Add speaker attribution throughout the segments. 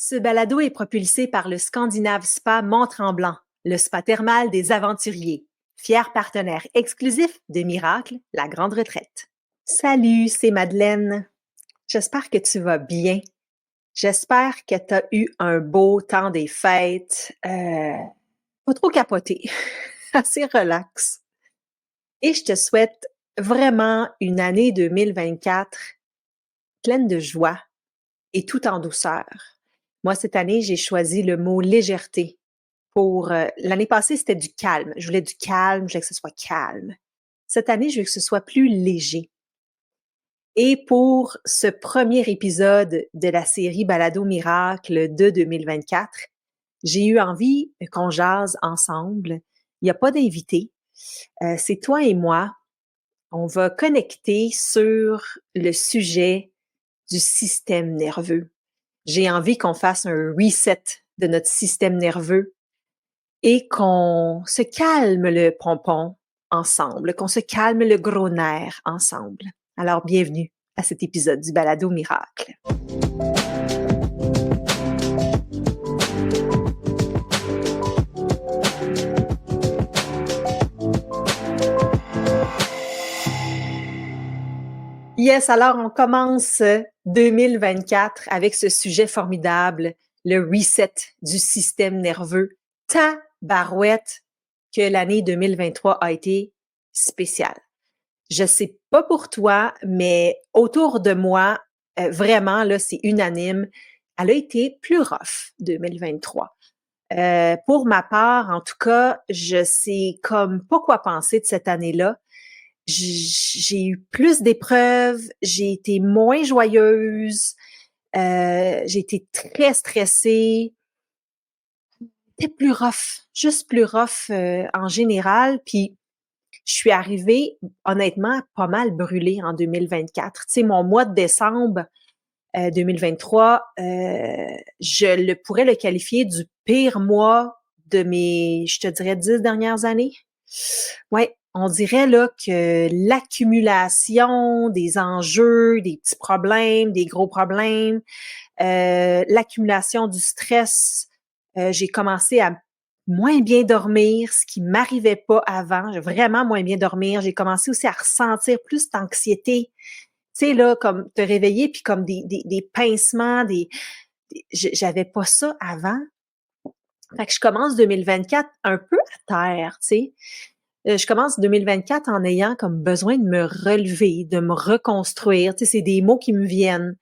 Speaker 1: Ce balado est propulsé par le Scandinave Spa Mont-Tremblant, le spa thermal des aventuriers, fier partenaire exclusif de Miracle, la grande retraite. Salut, c'est Madeleine. J'espère que tu vas bien. J'espère que tu as eu un beau temps des fêtes. Pas trop capoté, assez relax. Et je te souhaite vraiment une année 2024 pleine de joie et tout en douceur. Moi, cette année, j'ai choisi le mot légèreté pour l'année passée, c'était du calme. Je voulais du calme, je voulais que ce soit calme. Cette année, je veux que ce soit plus léger. Et pour ce premier épisode de la série Balado Miracle de 2024, j'ai eu envie qu'on jase ensemble. Il n'y a pas d'invité. C'est toi et moi. On va connecter sur le sujet du système nerveux. J'ai envie qu'on fasse un reset de notre système nerveux et qu'on se calme le pompon ensemble, qu'on se calme le gros nerf ensemble. Alors, bienvenue à cet épisode du Balado Miracle. Yes, alors on commence 2024 avec ce sujet formidable, le reset du système nerveux. Tabarouette que l'année 2023 a été spéciale. Je sais pas pour toi, mais autour de moi, vraiment, là, c'est unanime, elle a été plus rough, 2023. Pour ma part, en tout cas, je sais comme pas quoi penser de cette année-là. J'ai eu plus d'épreuves, j'ai été moins joyeuse, j'ai été très stressée. C'était plus rough, juste plus rough en général. Puis je suis arrivée, honnêtement, pas mal brûlée en 2024. Tu sais, mon mois de décembre 2023, je pourrais le qualifier du pire mois de mes, je te dirais, 10 dernières années. Ouais, on dirait là que l'accumulation des enjeux, des petits problèmes, des gros problèmes, l'accumulation du stress, j'ai commencé à moins bien dormir, ce qui m'arrivait pas avant. J'ai vraiment moins bien dormir. J'ai commencé aussi à ressentir plus d'anxiété. Tu sais, là, comme te réveiller, puis comme des pincements, j'avais pas ça avant. Fait que je commence 2024 un peu à terre, tu sais. Je commence 2024 en ayant comme besoin de me relever, de me reconstruire. Tu sais, c'est des mots qui me viennent.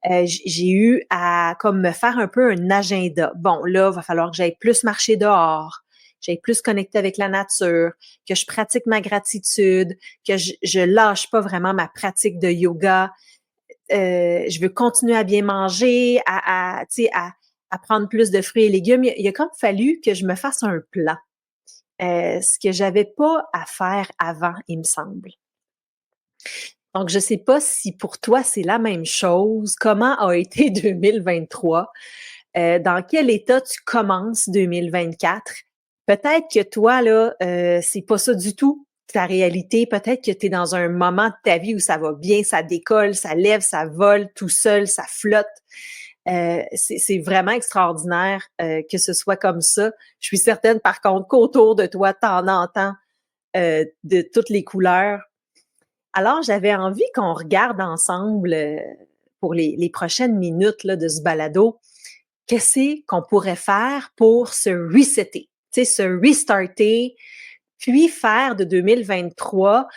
Speaker 1: J'ai eu à comme me faire un peu un agenda. Bon, là, il va falloir que j'aille plus marcher dehors, j'aille plus connecter avec la nature, que je pratique ma gratitude, que je lâche pas vraiment ma pratique de yoga. Je veux continuer à bien manger, tu sais, à prendre plus de fruits et légumes. Il a comme fallu que je me fasse un plan. Ce que j'avais pas à faire avant, il me semble. Donc, je sais pas si pour toi, c'est la même chose. Comment a été 2023? Dans quel état tu commences 2024? Peut-être que toi, là, c'est pas ça du tout, ta réalité. Peut-être que tu es dans un moment de ta vie où ça va bien, ça décolle, ça lève, ça vole tout seul, ça flotte. C'est vraiment extraordinaire que ce soit comme ça. Je suis certaine, par contre, qu'autour de toi, t'en entends de toutes les couleurs. Alors, j'avais envie qu'on regarde ensemble pour les prochaines minutes là, de ce balado, qu'est-ce qu'on pourrait faire pour se resetter, tu sais, se restarter, puis faire de 2023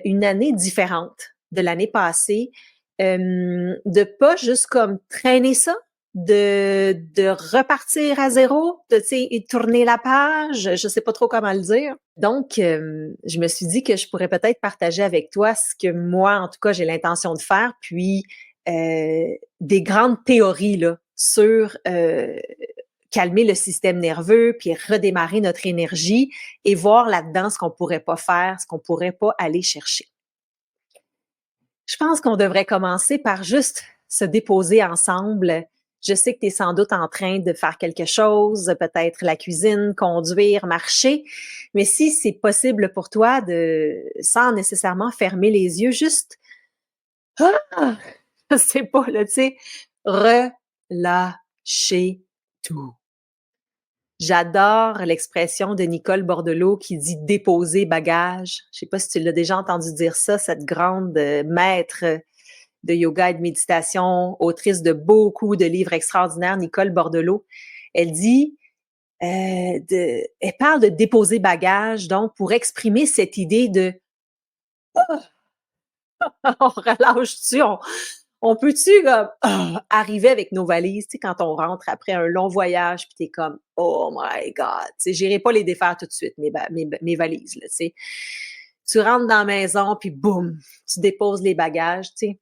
Speaker 1: une année différente de l'année passée, de pas juste comme traîner ça, de repartir à zéro, de, tu sais, tourner la page, je sais pas trop comment le dire. Donc, je me suis dit que je pourrais peut-être partager avec toi ce que moi, en tout cas, j'ai l'intention de faire, puis des grandes théories là sur calmer le système nerveux, puis redémarrer notre énergie et voir là-dedans ce qu'on pourrait pas faire, ce qu'on pourrait pas aller chercher. Je pense qu'on devrait commencer par juste se déposer ensemble. Je sais que tu es sans doute en train de faire quelque chose, peut-être la cuisine, conduire, marcher, mais si c'est possible pour toi de, sans nécessairement fermer les yeux, juste, je sais pas, là, tu sais, relâcher. chez tout. J'adore l'expression de Nicole Bordelot qui dit déposer bagage. Je sais pas si tu l'as déjà entendu dire ça, cette grande maître de yoga et de méditation, autrice de beaucoup de livres extraordinaires, Nicole Bordelot. Elle dit, elle parle de déposer bagage, donc pour exprimer cette idée de on relâche-tu, on peut-tu comme arriver avec nos valises, tu sais, quand on rentre après un long voyage, puis t'es comme oh my God, tu sais, j'irai pas les défaire tout de suite, mes valises, là, tu sais. Tu rentres dans la maison, puis boum, tu déposes les bagages, tu sais.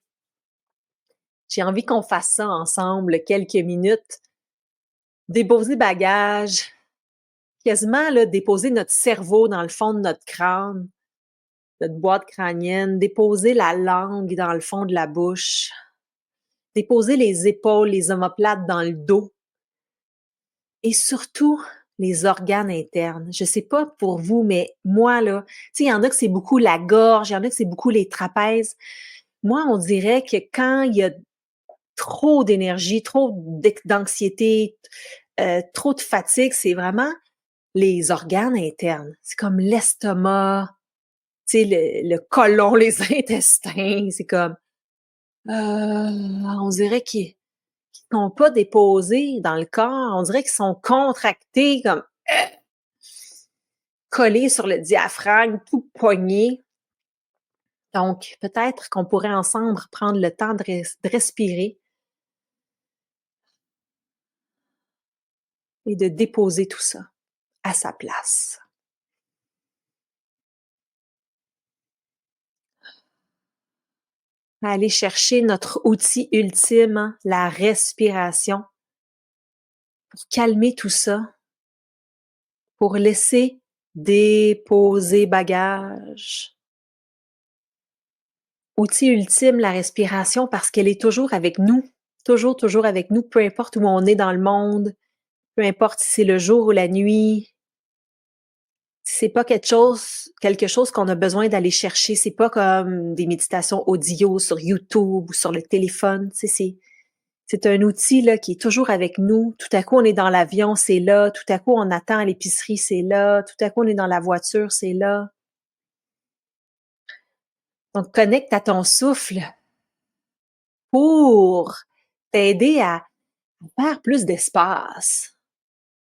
Speaker 1: J'ai envie qu'on fasse ça ensemble quelques minutes. Déposer bagages, quasiment là, déposer notre cerveau dans le fond de notre crâne, notre boîte crânienne, déposer la langue dans le fond de la bouche, déposer les épaules, les omoplates dans le dos et surtout les organes internes. Je sais pas pour vous, mais moi, là, tu sais, il y en a que c'est beaucoup la gorge, il y en a que c'est beaucoup les trapèzes. Moi, on dirait que quand il y a trop d'énergie, trop d'anxiété, trop de fatigue, c'est vraiment les organes internes. C'est comme l'estomac, tu sais, le côlon, les intestins. C'est comme, on dirait qu'ils sont pas déposés dans le corps. On dirait qu'ils sont contractés, comme collés sur le diaphragme, tout poignés. Donc, peut-être qu'on pourrait ensemble prendre le temps de respirer et de déposer tout ça à sa place. Aller chercher notre outil ultime, hein, la respiration, pour calmer tout ça, pour laisser déposer bagage. Outil ultime, la respiration, parce qu'elle est toujours avec nous, toujours, toujours avec nous, peu importe où on est dans le monde, peu importe si c'est le jour ou la nuit. C'est pas quelque chose qu'on a besoin d'aller chercher. C'est pas comme des méditations audio sur YouTube ou sur le téléphone. Tu sais, c'est un outil là qui est toujours avec nous. Tout à coup, on est dans l'avion, c'est là. Tout à coup, on attend à l'épicerie, c'est là. Tout à coup, on est dans la voiture, c'est là. Donc, connecte à ton souffle pour t'aider à faire plus d'espace.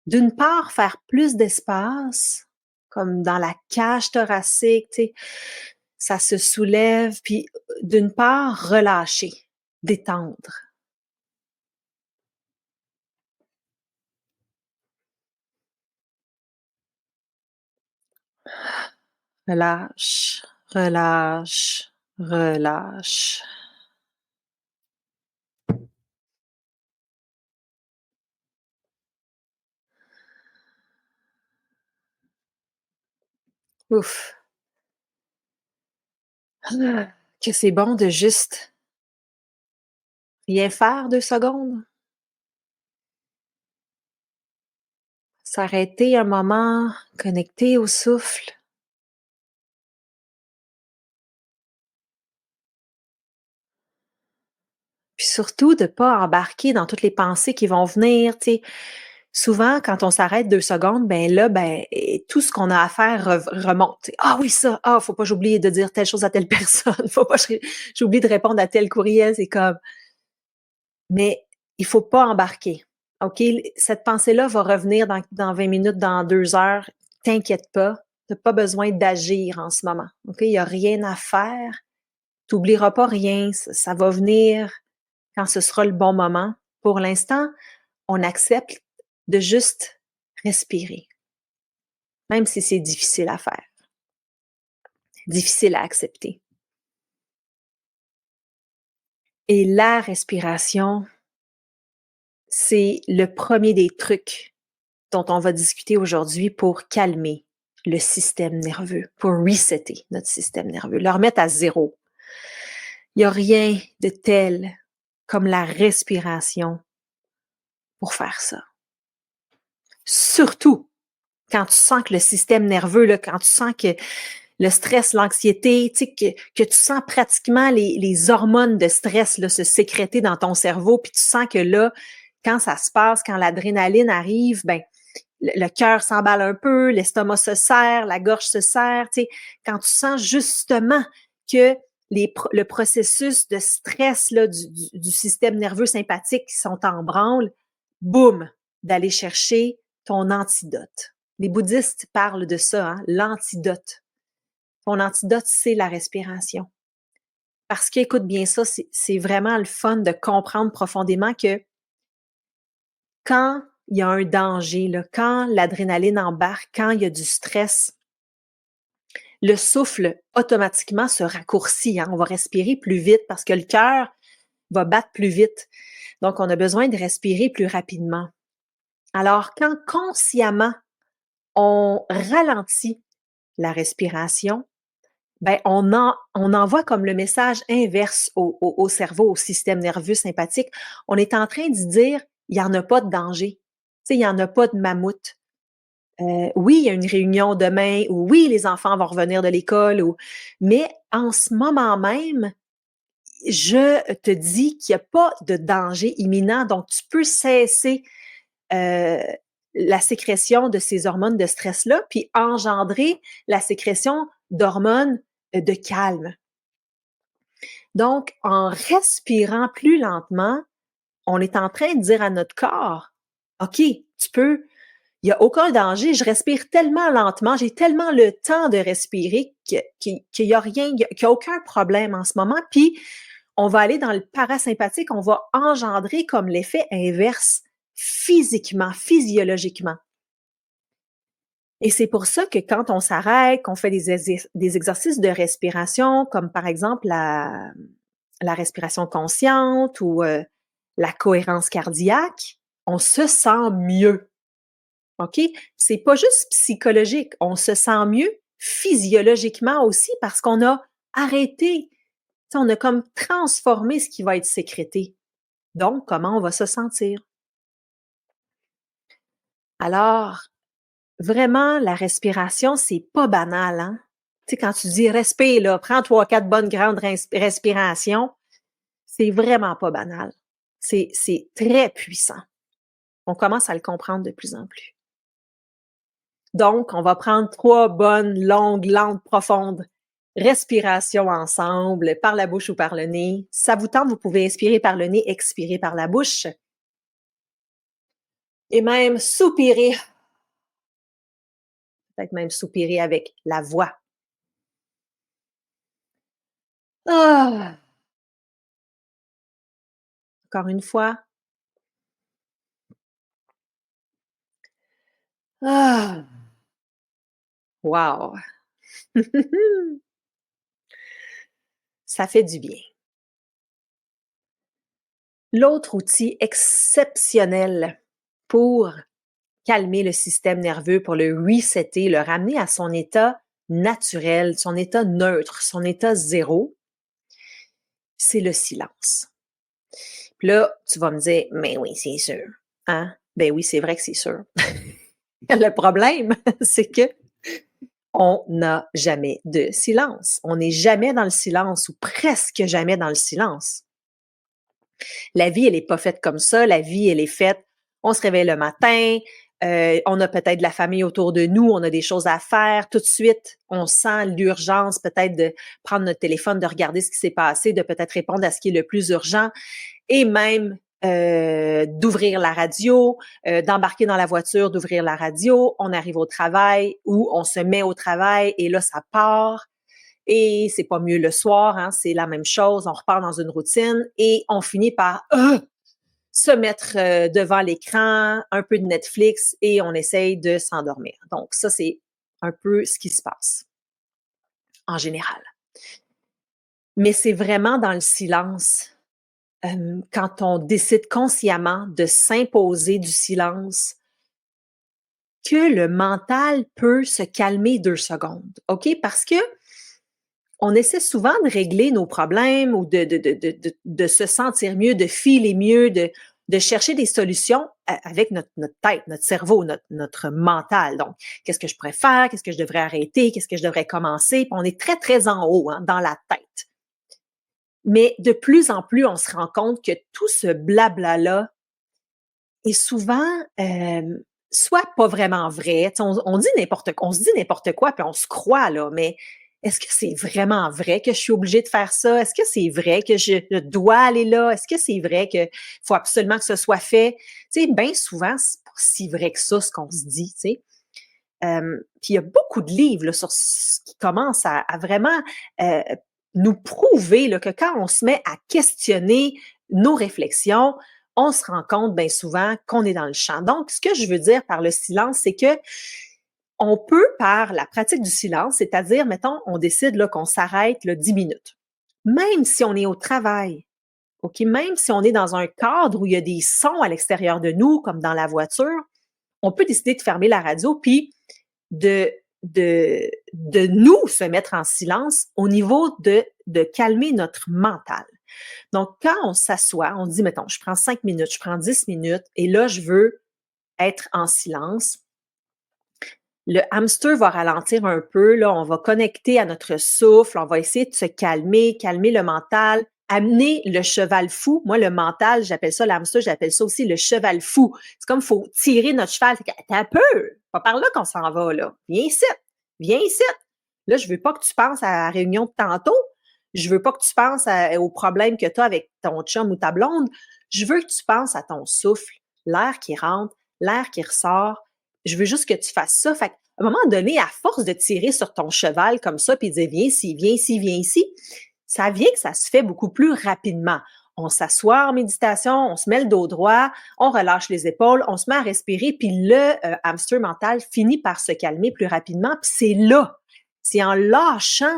Speaker 1: D'une part, faire plus d'espace, comme dans la cage thoracique, tu sais, ça se soulève, puis d'une part, relâcher, détendre. Relâche, relâche, relâche. Ouf. Que c'est bon de juste rien faire 2 secondes. S'arrêter un moment, connecter au souffle. Puis surtout de pas embarquer dans toutes les pensées qui vont venir, tu sais. Souvent, quand on s'arrête 2 secondes, ben là, tout ce qu'on a à faire remonte. Ah oui, ça, ah, faut pas que j'oublie de dire telle chose à telle personne, faut pas que j'oublie de répondre à tel courriel, c'est comme mais il faut pas embarquer. OK? Cette pensée-là va revenir dans 20 minutes, dans 2 heures. T'inquiète pas, tu pas besoin d'agir en ce moment. OK? Il y a rien à faire. Tu oublieras pas rien, ça va venir quand ce sera le bon moment. Pour l'instant, on accepte de juste respirer, même si c'est difficile à faire, difficile à accepter. Et la respiration, c'est le premier des trucs dont on va discuter aujourd'hui pour calmer le système nerveux, pour resetter notre système nerveux, le remettre à zéro. Il n'y a rien de tel comme la respiration pour faire ça. Surtout quand tu sens que le système nerveux, là, quand tu sens que le stress, l'anxiété, tu sais, que tu sens pratiquement les hormones de stress là, se sécréter dans ton cerveau, puis tu sens que là, quand ça se passe, quand l'adrénaline arrive, ben le cœur s'emballe un peu, l'estomac se serre, la gorge se serre, tu sais, quand tu sens justement que le processus de stress là, du système nerveux sympathique qui sont en branle, boum, d'aller chercher ton antidote. Les bouddhistes parlent de ça, hein, l'antidote. Ton antidote, c'est la respiration. Parce qu'écoute bien ça, c'est vraiment le fun de comprendre profondément que quand il y a un danger, là, quand l'adrénaline embarque, quand il y a du stress, le souffle automatiquement se raccourcit. Hein? On va respirer plus vite parce que le cœur va battre plus vite. Donc, on a besoin de respirer plus rapidement. Alors, quand consciemment, on ralentit la respiration, ben on envoie comme le message inverse au cerveau, au système nerveux sympathique. On est en train de dire, il n'y en a pas de danger. Tu sais, il n'y en a pas de mammouth. Oui, il y a une réunion demain, ou oui, les enfants vont revenir de l'école, mais en ce moment même, je te dis qu'il n'y a pas de danger imminent, donc tu peux cesser la sécrétion de ces hormones de stress-là, puis engendrer la sécrétion d'hormones de calme. Donc, en respirant plus lentement, on est en train de dire à notre corps, OK, tu peux, il n'y a aucun danger, je respire tellement lentement, j'ai tellement le temps de respirer qu'il n'y a rien, qu'il n'y a aucun problème en ce moment. Puis, on va aller dans le parasympathique, on va engendrer comme l'effet inverse physiquement, physiologiquement. Et c'est pour ça que quand on s'arrête, qu'on fait des exercices de respiration, comme par exemple la respiration consciente ou la cohérence cardiaque, on se sent mieux. OK? C'est pas juste psychologique, on se sent mieux physiologiquement aussi parce qu'on a arrêté, on a comme transformé ce qui va être sécrété. Donc, comment on va se sentir? Alors, vraiment, la respiration, c'est pas banal, hein? Tu sais, quand tu dis respire, là, prends 3-4 bonnes grandes respirations, c'est vraiment pas banal. C'est très puissant. On commence à le comprendre de plus en plus. Donc, on va prendre 3 bonnes, longues, lentes, profondes respirations ensemble, par la bouche ou par le nez. Si ça vous tente, vous pouvez inspirer par le nez, expirer par la bouche. Et même soupirer. Peut-être même soupirer avec la voix. Ah! Encore une fois. Ah! Wow! Ça fait du bien. L'autre outil exceptionnel pour calmer le système nerveux, pour le resetter, le ramener à son état naturel, son état neutre, son état zéro, c'est le silence. Puis là, tu vas me dire, mais oui, c'est sûr. Hein? Ben oui, c'est vrai que c'est sûr. Le problème, c'est que on n'a jamais de silence. On n'est jamais dans le silence ou presque jamais dans le silence. La vie, elle n'est pas faite comme ça. La vie, elle est faite, on se réveille le matin, on a peut-être de la famille autour de nous, on a des choses à faire. Tout de suite, on sent l'urgence peut-être de prendre notre téléphone, de regarder ce qui s'est passé, de peut-être répondre à ce qui est le plus urgent et même d'ouvrir la radio, d'embarquer dans la voiture, d'ouvrir la radio. On arrive au travail ou on se met au travail et là, ça part. Et c'est pas mieux le soir, hein, c'est la même chose. On repart dans une routine et on finit par se mettre devant l'écran, un peu de Netflix et on essaye de s'endormir. Donc ça, c'est un peu ce qui se passe en général. Mais c'est vraiment dans le silence, quand on décide consciemment de s'imposer du silence, que le mental peut se calmer 2 secondes, OK? Parce que on essaie souvent de régler nos problèmes ou de se sentir mieux, de filer mieux, de chercher des solutions avec notre tête, notre cerveau, notre mental. Donc, qu'est-ce que je pourrais faire? Qu'est-ce que je devrais arrêter? Qu'est-ce que je devrais commencer? Puis on est très, très en haut, hein, dans la tête. Mais de plus en plus, on se rend compte que tout ce blabla-là, est souvent, soit pas vraiment vrai. Tu sais, on dit n'importe quoi, on se dit n'importe quoi, puis on se croit, là, mais est-ce que c'est vraiment vrai que je suis obligée de faire ça? Est-ce que c'est vrai que je dois aller là? Est-ce que c'est vrai qu'il faut absolument que ce soit fait? Tu sais, bien souvent, c'est pas si vrai que ça, ce qu'on se dit, tu sais. Puis il y a beaucoup de livres là, sur ce qui commencent à vraiment euh, nous prouver là, que quand on se met à questionner nos réflexions, on se rend compte bien souvent qu'on est dans le champ. Donc, ce que je veux dire par le silence, c'est que on peut, par la pratique du silence, c'est-à-dire, mettons, on décide là, qu'on s'arrête là, 10 minutes, même si on est au travail, OK, même si on est dans un cadre où il y a des sons à l'extérieur de nous, comme dans la voiture, on peut décider de fermer la radio, puis de, de nous se mettre en silence au niveau de calmer notre mental. Donc, quand on s'assoit, on dit, mettons, je prends 5 minutes, je prends 10 minutes, et là, je veux être en silence. Le hamster va ralentir un peu, là, on va connecter à notre souffle, on va essayer de se calmer, calmer le mental, amener le cheval fou. Moi, le mental, j'appelle ça, le hamster, j'appelle ça aussi le cheval fou. C'est comme, il faut tirer notre cheval. T'as un peu, pas par là qu'on s'en va, là. Viens ici, viens ici. Là, je veux pas que tu penses à la réunion de tantôt. Je veux pas que tu penses aux problèmes que tu as avec ton chum ou ta blonde. Je veux que tu penses à ton souffle, l'air qui rentre, l'air qui ressort. Je veux juste que tu fasses ça. Fait qu'à un moment donné, à force de tirer sur ton cheval comme ça, puis de dire viens ici, viens ici, viens ici, ça vient que ça se fait beaucoup plus rapidement. On s'assoit en méditation, on se met le dos droit, on relâche les épaules, on se met à respirer, puis le hamster mental finit par se calmer plus rapidement. Puis c'est en lâchant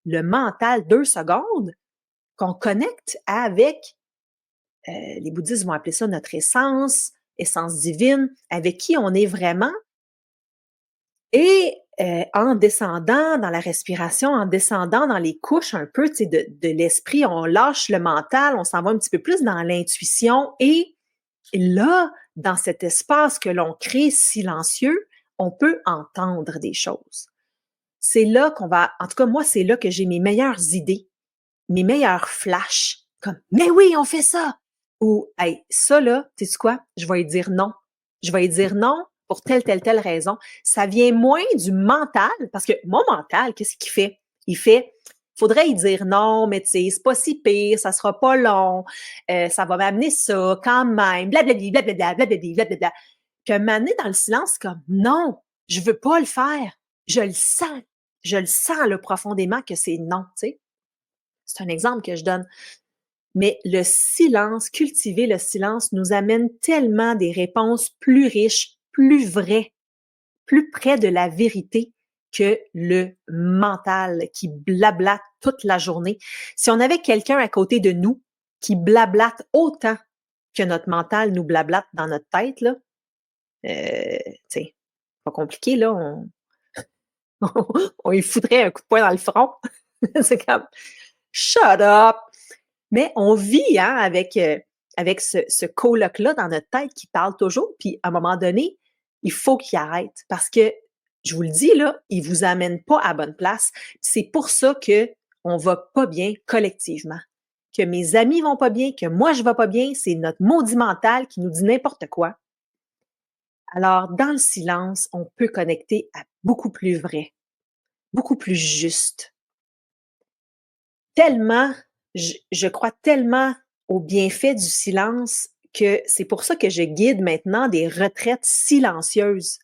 Speaker 1: le mental 2 secondes qu'on connecte avec, les bouddhistes vont appeler ça notre essence, essence divine, avec qui on est vraiment. Et en descendant dans la respiration, en descendant dans les couches un peu de l'esprit, on lâche le mental, on s'en va un petit peu plus dans l'intuition. Et là, dans cet espace que l'on crée silencieux, on peut entendre des choses. C'est là qu'on va, en tout cas moi, c'est là que j'ai mes meilleures idées, mes meilleurs flashs, comme mais oui, on fait ça. Ou hey, ça là, tu sais quoi, je vais y dire non. Je vais y dire non pour telle raison. Ça vient moins du mental, parce que mon mental, qu'est-ce qu'il fait? Il fait, faudrait y dire non, mais tu sais, c'est pas si pire, ça sera pas long, ça va m'amener ça quand même, blablabla, blablabla, blablabla, blablabla. Puis un moment donné, dans le silence, c'est comme non, je veux pas le faire. Je le sens. Je le sens là, profondément que c'est non, tu sais. C'est un exemple que je donne. Mais le silence, cultiver le silence nous amène tellement des réponses plus riches, plus vraies, plus près de la vérité que le mental qui blablate toute la journée. Si on avait quelqu'un à côté de nous qui blablate autant que notre mental nous blablate dans notre tête, là, tu sais, pas compliqué, là, on y foutrait un coup de poing dans le front. C'est comme, shut up! Mais on vit hein, avec ce coloc-là dans notre tête qui parle toujours, puis à un moment donné, il faut qu'il arrête parce que, je vous le dis, là, il vous amène pas à bonne place. C'est pour ça que on va pas bien collectivement. Que mes amis vont pas bien, que moi je vais pas bien, c'est notre maudit mental qui nous dit n'importe quoi. Alors, dans le silence, on peut connecter à beaucoup plus vrai, beaucoup plus juste. Tellement, je crois tellement au bienfait du silence que c'est pour ça que je guide maintenant des retraites silencieuses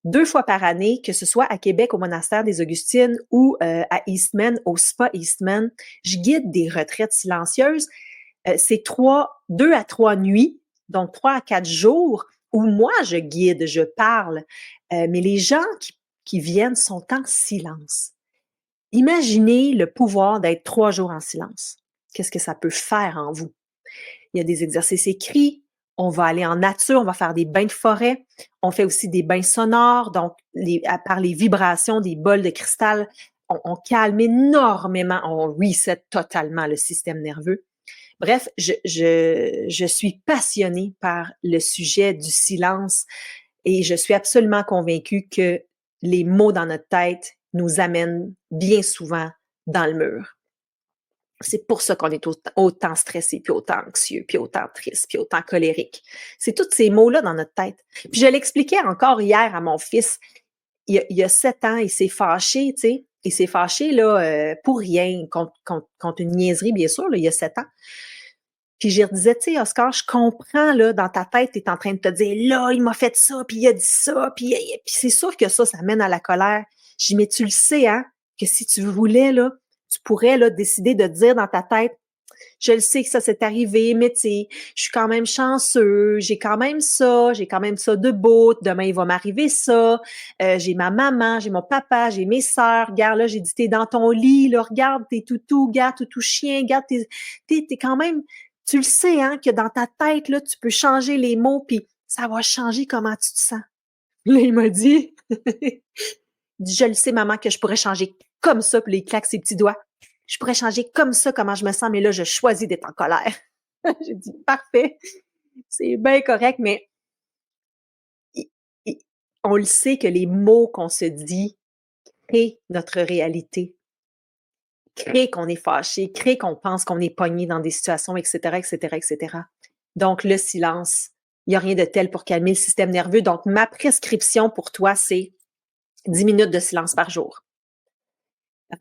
Speaker 1: 2 fois par année, que ce soit à Québec au monastère des Augustines ou à Eastman, au Spa Eastman. Je guide des retraites silencieuses. C'est 2 à 3 nuits, donc 3 à 4 jours où moi je guide, je parle, mais les gens qui viennent sont en silence. Imaginez le pouvoir d'être 3 jours en silence. Qu'est-ce que ça peut faire en vous? Il y a des exercices écrits, on va aller en nature, on va faire des bains de forêt, on fait aussi des bains sonores, donc par les vibrations des bols de cristal, on calme énormément, on reset totalement le système nerveux. Bref, je suis passionnée par le sujet du silence et je suis absolument convaincue que les mots dans notre tête nous amènent bien souvent dans le mur. C'est pour ça qu'on est autant stressé, puis autant anxieux, puis autant triste, puis autant colérique. C'est tous ces mots-là dans notre tête. Puis je l'expliquais encore hier à mon fils. Il y a 7 ans, il s'est fâché, tu sais. Il s'est fâché là, pour rien, contre une niaiserie, bien sûr, là, il y a 7 ans. Puis je lui disais, tu sais, Oscar, je comprends, là, dans ta tête, tu es en train de te dire, là, il m'a fait ça, puis il a dit ça, puis c'est sûr que ça mène à la colère. Je dis, mais tu le sais, hein, que si tu voulais, là, tu pourrais, là, décider de dire dans ta tête, je le sais que ça s'est arrivé, mais tu sais, je suis quand même chanceux, j'ai quand même ça de beau, demain il va m'arriver ça, j'ai ma maman, j'ai mon papa, j'ai mes sœurs, regarde là, j'ai dit t'es dans ton lit, là, regarde tes toutous, regarde toutou chien, regarde t'es quand même, tu le sais, hein, que dans ta tête, là, tu peux changer les mots, puis ça va changer comment tu te sens. Là, il m'a dit, il dit, je le sais, maman, que je pourrais changer comme ça, puis là, il claque ses petits doigts. Je pourrais changer comme ça, comment je me sens, mais là, je choisis d'être en colère. J'ai dit, parfait, c'est bien correct, mais i- i- on le sait que les mots qu'on se dit créent notre réalité, créent qu'on est fâché, créent qu'on pense qu'on est pogné dans des situations, etc., etc., etc. Donc, le silence, il n'y a rien de tel pour calmer le système nerveux. Donc, ma prescription pour toi, c'est 10 minutes de silence par jour.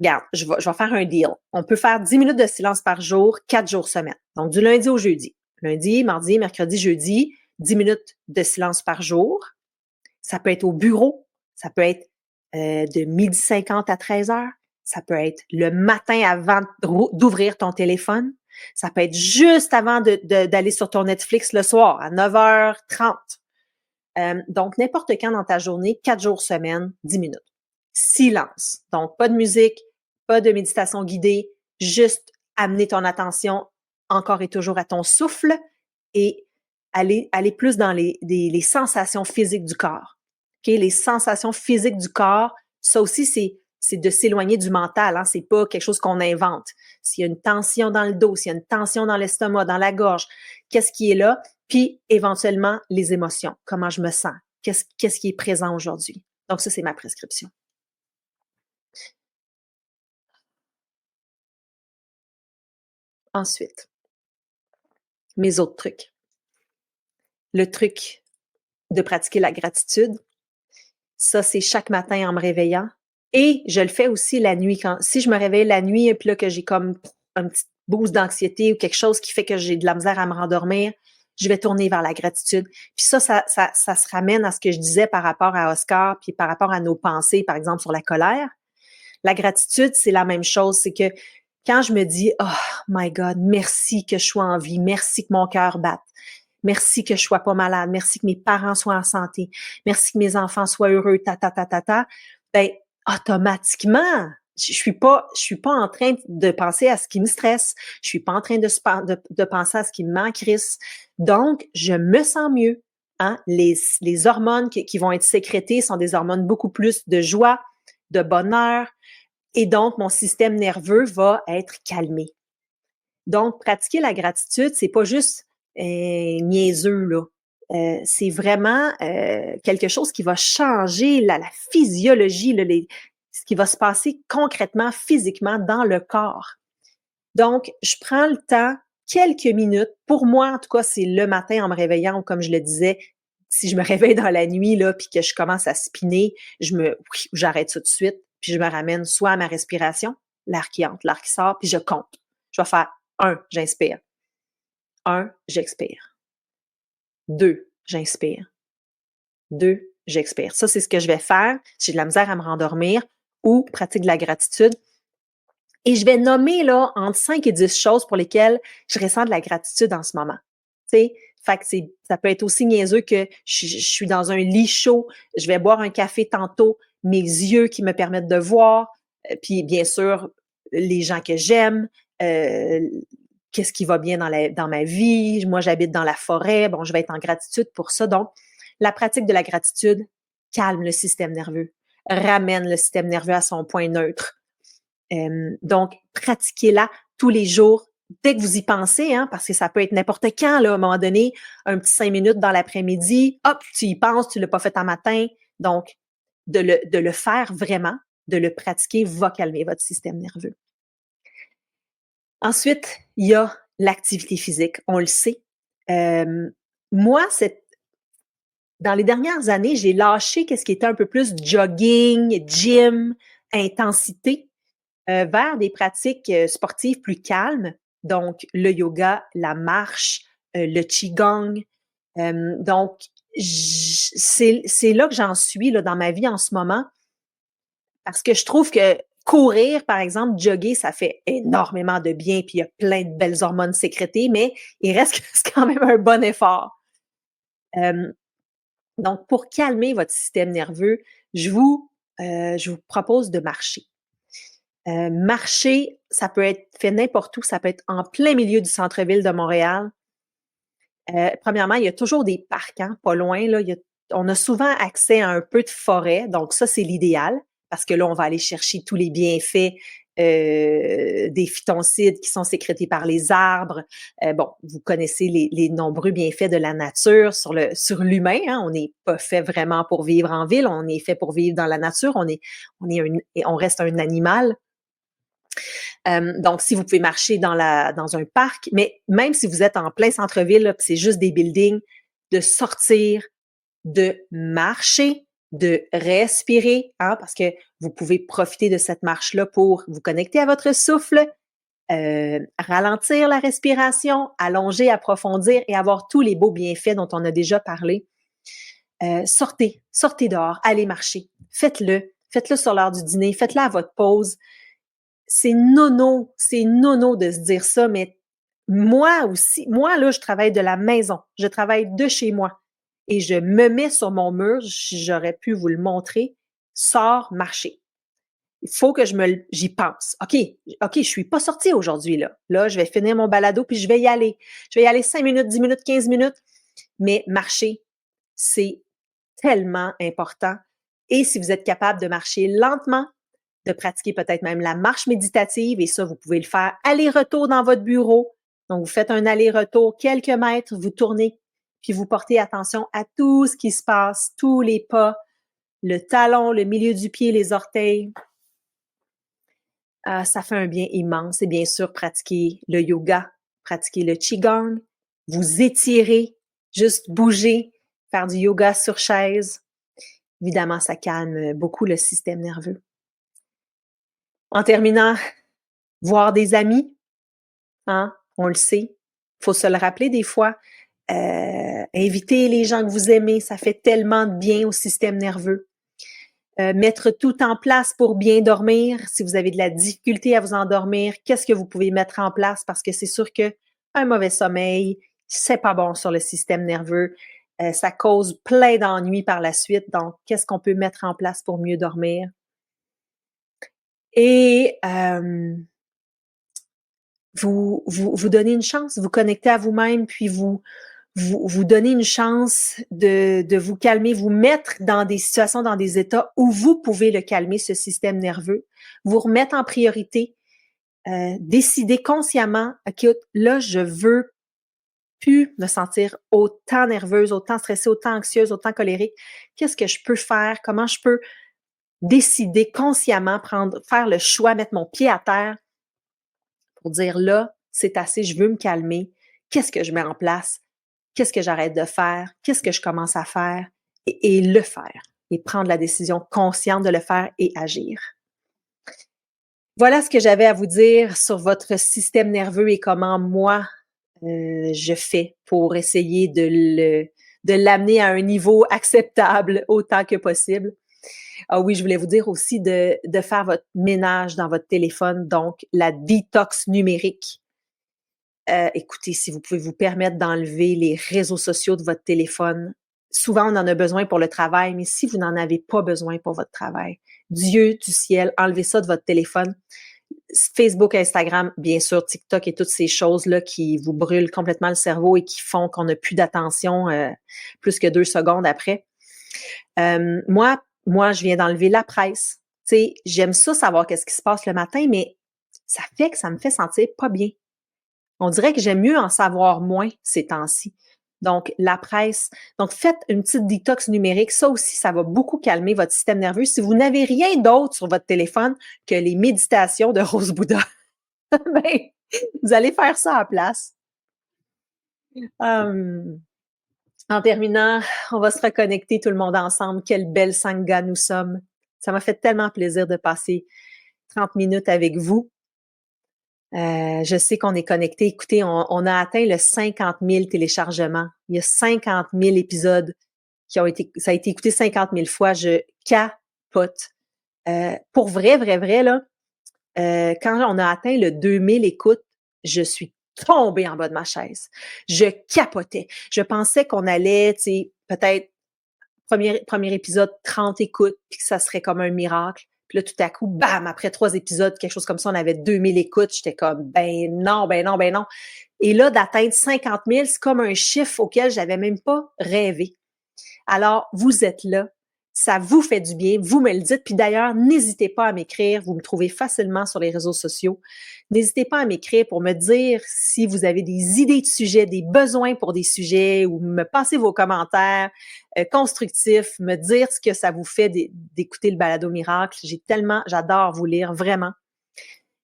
Speaker 1: Regarde, je vais faire un deal. On peut faire 10 minutes de silence par jour, 4 jours semaine. Donc, du lundi au jeudi. Lundi, mardi, mercredi, jeudi, 10 minutes de silence par jour. Ça peut être au bureau. Ça peut être de 12h50 à 13h. Ça peut être le matin avant d'ouvrir ton téléphone. Ça peut être juste avant d'aller sur ton Netflix le soir, à 9h30. Donc, n'importe quand dans ta journée, 4 jours semaine, 10 minutes. Silence. Donc, pas de musique, pas de méditation guidée, juste amener ton attention encore et toujours à ton souffle et aller plus dans les sensations physiques du corps. Okay? Les sensations physiques du corps, ça aussi, c'est de s'éloigner du mental. Hein? C'est pas quelque chose qu'on invente. S'il y a une tension dans le dos, s'il y a une tension dans l'estomac, dans la gorge, qu'est-ce qui est là? Puis, éventuellement, les émotions. Comment je me sens? Qu'est-ce qui est présent aujourd'hui? Donc, ça, c'est ma prescription. Ensuite, mes autres trucs. Le truc de pratiquer la gratitude, ça, c'est chaque matin en me réveillant. Et je le fais aussi la nuit. Si je me réveille la nuit et puis là que j'ai comme un petit boost d'anxiété ou quelque chose qui fait que j'ai de la misère à me rendormir, je vais tourner vers la gratitude. Puis ça se ramène à ce que je disais par rapport à Oscar, puis par rapport à nos pensées, par exemple, sur la colère. La gratitude, c'est la même chose. C'est que quand je me dis, oh my God, merci que je sois en vie, merci que mon cœur batte, merci que je sois pas malade, merci que mes parents soient en santé, merci que mes enfants soient heureux, ben, automatiquement, je suis pas en train de penser à ce qui me stresse. Je suis pas en train de penser à ce qui me manque. Donc, je me sens mieux. Hein? Les hormones qui vont être sécrétées sont des hormones beaucoup plus de joie, de bonheur, et donc mon système nerveux va être calmé. Donc, pratiquer la gratitude, c'est pas juste niaiseux, là. C'est vraiment quelque chose qui va changer la physiologie, là, ce qui va se passer concrètement, physiquement dans le corps. Donc, je prends le temps, quelques minutes. Pour moi, en tout cas, c'est le matin en me réveillant, ou comme je le disais, si je me réveille dans la nuit, là, puis que je commence à spinner, j'arrête ça tout de suite, puis je me ramène soit à ma respiration, l'air qui entre, l'air qui sort, puis je compte. Je vais faire 1, j'inspire. 1, j'expire. 2, j'inspire. 2, j'expire. Ça, c'est ce que je vais faire si j'ai de la misère à me rendormir ou pratique de la gratitude. Et je vais nommer là entre 5 et 10 choses pour lesquelles je ressens de la gratitude en ce moment. Tu sais, fait que ça peut être aussi niaiseux que je suis dans un lit chaud, je vais boire un café tantôt, mes yeux qui me permettent de voir, puis bien sûr, les gens que j'aime, euh, qu'est-ce qui va bien dans ma vie. Moi, j'habite dans la forêt. Bon, je vais être en gratitude pour ça. Donc, la pratique de la gratitude calme le système nerveux, ramène le système nerveux à son point neutre. Donc, pratiquez-la tous les jours, dès que vous y pensez, hein, parce que ça peut être n'importe quand, là, à un moment donné, un petit 5 minutes dans l'après-midi, hop, tu y penses, tu l'as pas fait en matin. Donc, de le faire vraiment, de le pratiquer va calmer votre système nerveux. Ensuite, il y a l'activité physique, on le sait. Moi, dans les dernières années, j'ai lâché qu'est-ce qui était un peu plus jogging, gym, intensité, vers des pratiques, sportives plus calmes, donc le yoga, la marche, le qigong. Donc c'est là que j'en suis là, dans ma vie en ce moment, parce que je trouve que courir, par exemple, jogger, ça fait énormément de bien, puis il y a plein de belles hormones sécrétées, mais il reste que c'est quand même un bon effort. Hem, donc pour calmer votre système nerveux, je vous propose de marcher. Marcher, ça peut être fait n'importe où, ça peut être en plein milieu du centre-ville de Montréal. Premièrement, il y a toujours des parcs, hein, pas loin, là. On a souvent accès à un peu de forêt, donc ça, c'est l'idéal parce que là, on va aller chercher tous les bienfaits, des phytoncides qui sont sécrétés par les arbres. Bon, vous connaissez les nombreux bienfaits de la nature sur l'humain, hein. On n'est pas fait vraiment pour vivre en ville, on est fait pour vivre dans la nature. On reste un animal. Donc, si vous pouvez marcher dans un parc, mais même si vous êtes en plein centre-ville, là, c'est juste des buildings, de sortir, de marcher, de respirer, hein, parce que vous pouvez profiter de cette marche-là pour vous connecter à votre souffle, ralentir la respiration, allonger, approfondir et avoir tous les beaux bienfaits dont on a déjà parlé. Sortez dehors, allez marcher, faites-le sur l'heure du dîner, faites-le à votre pause. C'est nono de se dire ça, mais moi aussi, moi là, je travaille de la maison, je travaille de chez moi et je me mets sur mon mur, j'aurais pu vous le montrer, sors marcher. Il faut que j'y pense. OK, je suis pas sortie aujourd'hui là. Là, je vais finir mon balado puis je vais y aller. Je vais y aller 5 minutes, 10 minutes, 15 minutes, mais marcher, c'est tellement important. Et si vous êtes capable de marcher lentement, de pratiquer peut-être même la marche méditative, et ça, vous pouvez le faire aller-retour dans votre bureau. Donc, vous faites un aller-retour quelques mètres, vous tournez, puis vous portez attention à tout ce qui se passe, tous les pas, le talon, le milieu du pied, les orteils. Ça fait un bien immense. Et bien sûr, pratiquer le yoga, pratiquer le qigong, vous étirer, juste bouger, faire du yoga sur chaise. Évidemment, ça calme beaucoup le système nerveux. En terminant, voir des amis, hein, on le sait. Faut se le rappeler des fois. Inviter les gens que vous aimez, ça fait tellement de bien au système nerveux. Mettre tout en place pour bien dormir. Si vous avez de la difficulté à vous endormir, qu'est-ce que vous pouvez mettre en place? Parce que c'est sûr que un mauvais sommeil, c'est pas bon sur le système nerveux. Ça cause plein d'ennuis par la suite. Donc, qu'est-ce qu'on peut mettre en place pour mieux dormir? Et vous donnez une chance, vous connectez à vous-même, puis vous donnez une chance de vous calmer, vous mettre dans des situations, dans des états où vous pouvez le calmer, ce système nerveux, vous remettre en priorité, décider consciemment, OK, là, je veux plus me sentir autant nerveuse, autant stressée, autant anxieuse, autant colérique. Qu'est-ce que je peux faire? Comment je peux décider consciemment, faire le choix, mettre mon pied à terre pour dire là, c'est assez, je veux me calmer. Qu'est-ce que je mets en place? Qu'est-ce que j'arrête de faire? Qu'est-ce que je commence à faire? Et le faire. Et prendre la décision consciente de le faire et agir. Voilà ce que j'avais à vous dire sur votre système nerveux et comment moi, je fais pour essayer de l'amener à un niveau acceptable autant que possible. Ah oui, je voulais vous dire aussi de faire votre ménage dans votre téléphone, donc la détox numérique. Écoutez, si vous pouvez vous permettre d'enlever les réseaux sociaux de votre téléphone, souvent on en a besoin pour le travail, mais si vous n'en avez pas besoin pour votre travail, Dieu du ciel, enlevez ça de votre téléphone. Facebook, Instagram, bien sûr, TikTok et toutes ces choses-là qui vous brûlent complètement le cerveau et qui font qu'on n'a plus d'attention plus que 2 secondes après. Moi, je viens d'enlever la presse. Tu sais, j'aime ça savoir qu'est-ce qui se passe le matin, mais ça fait que ça me fait sentir pas bien. On dirait que j'aime mieux en savoir moins ces temps-ci. Donc, la presse. Donc, faites une petite détox numérique. Ça aussi, ça va beaucoup calmer votre système nerveux. Si vous n'avez rien d'autre sur votre téléphone que les méditations de Rose Bouddha, ben, Vous allez faire ça à la place. Hem, En terminant, on va se reconnecter tout le monde ensemble. Quelle belle sangha nous sommes. Ça m'a fait tellement plaisir de passer 30 minutes avec vous. Je sais qu'on est connectés. Écoutez, on a atteint le 50 000 téléchargements. Il y a 50 000 épisodes qui ont été ça a été écouté 50 000 fois. Je capote. Pour vrai, vrai, vrai, là, quand on a atteint le 2000 écoutes, je suis tombée en bas de ma chaise. Je capotais. Je pensais qu'on allait, tu sais, peut-être premier épisode, 30 écoutes, puis que ça serait comme un miracle. Puis là, tout à coup, bam, après 3 épisodes, quelque chose comme ça, on avait 2000 écoutes. J'étais comme, ben non, ben non, ben non. Et là, d'atteindre 50 000, c'est comme un chiffre auquel j'avais même pas rêvé. Alors, vous êtes là. Ça vous fait du bien, vous me le dites. Puis d'ailleurs, n'hésitez pas à m'écrire. Vous me trouvez facilement sur les réseaux sociaux. N'hésitez pas à m'écrire pour me dire si vous avez des idées de sujets, des besoins pour des sujets ou me passer vos commentaires constructifs, me dire ce que ça vous fait d'écouter le Balado Miracle. J'adore vous lire, vraiment.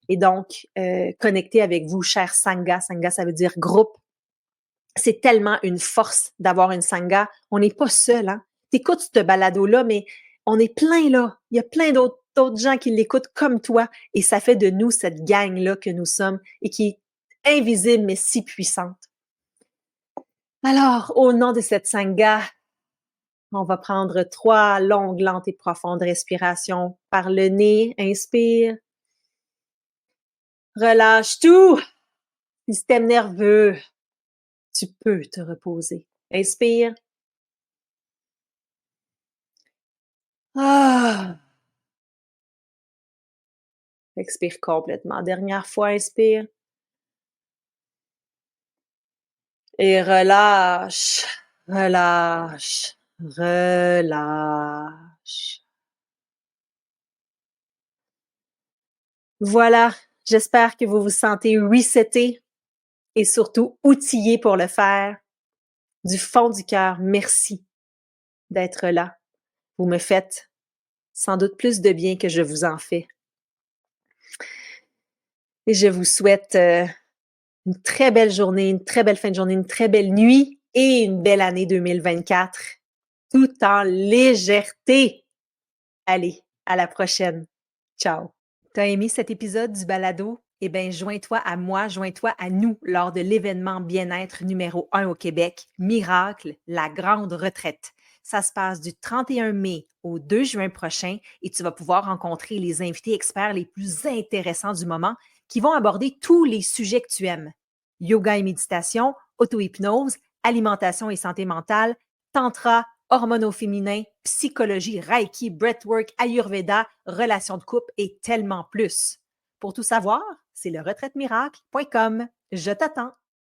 Speaker 1: Et donc, connecter avec vous, cher Sangha. Sangha, ça veut dire groupe. C'est tellement une force d'avoir une sangha. On n'est pas seul, hein. T'écoutes ce balado-là, mais on est plein là. Il y a plein d'autres gens qui l'écoutent comme toi et ça fait de nous cette gang-là que nous sommes et qui est invisible mais si puissante. Alors, au nom de cette sangha, on va prendre 3 longues, lentes et profondes respirations par le nez. Inspire. Relâche tout. Système nerveux. Tu peux te reposer. Inspire. Ah! Expire complètement. Dernière fois, inspire. Et relâche, relâche, relâche. Voilà, j'espère que vous vous sentez reseté et surtout outillé pour le faire. Du fond du cœur, merci d'être là. Vous me faites sans doute plus de bien que je vous en fais. Et je vous souhaite une très belle journée, une très belle fin de journée, une très belle nuit et une belle année 2024, tout en légèreté. Allez, à la prochaine. Ciao. T'as aimé cet épisode du balado? Eh bien, joins-toi à moi, joins-toi à nous lors de l'événement bien-être numéro 1 au Québec, Miracle, la grande retraite. Ça se passe du 31 mai au 2 juin prochain et tu vas pouvoir rencontrer les invités experts les plus intéressants du moment qui vont aborder tous les sujets que tu aimes. Yoga et méditation, auto-hypnose, alimentation et santé mentale, tantra, hormones au féminin, psychologie, reiki, breathwork, ayurveda, relations de couple et tellement plus. Pour tout savoir, c'est le retraite-miracle.com. Je t'attends.